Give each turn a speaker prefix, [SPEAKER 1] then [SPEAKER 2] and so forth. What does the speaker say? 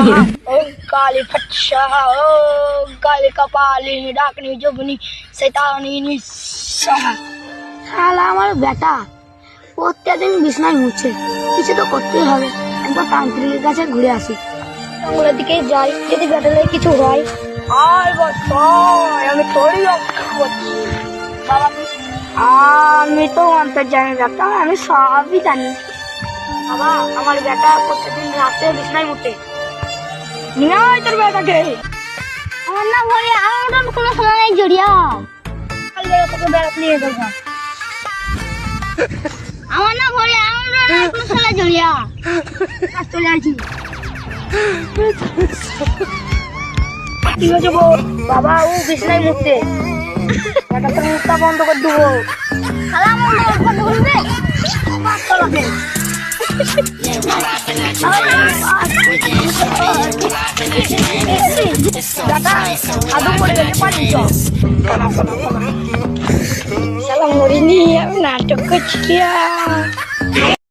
[SPEAKER 1] ओ काली फच्छा ओ काली कपाली डाकनी जुगनी शैतानी निशा শালা আমার বেটা প্রত্যেকদিন বিছনায় মুছছে কিছু তো করতেই হবে একবার তান্ত্রিকের কাছে ঘুরে আসি ওগুলোর দিকে যাই যদি বেটালে কিছু হয় আর বস আমি তোরই রক্ষা করছি বাবা আমি তো অন্তর্জামী বেটা আমি সবই জানি বাবা আমার বেটা প্রত্যেকদিন রাতে বিছনায় মুতে নিয়ে আয় তোর বেটাকে আমার না ঘরে আমার কোনো সময় নেই জড়িয়া কাল তোকে বেড়াতে নিয়ে যাবো আমার না ঘরে আমার কোনো সময় জড়িয়া চলে আসি কি হয়েছে বল বাবা ও বিছনায় মুতে এটা তো মুখটা বন্ধ করে দেবো খালা বন্ধ করবে চলো Salam Morini, aku nato kecil.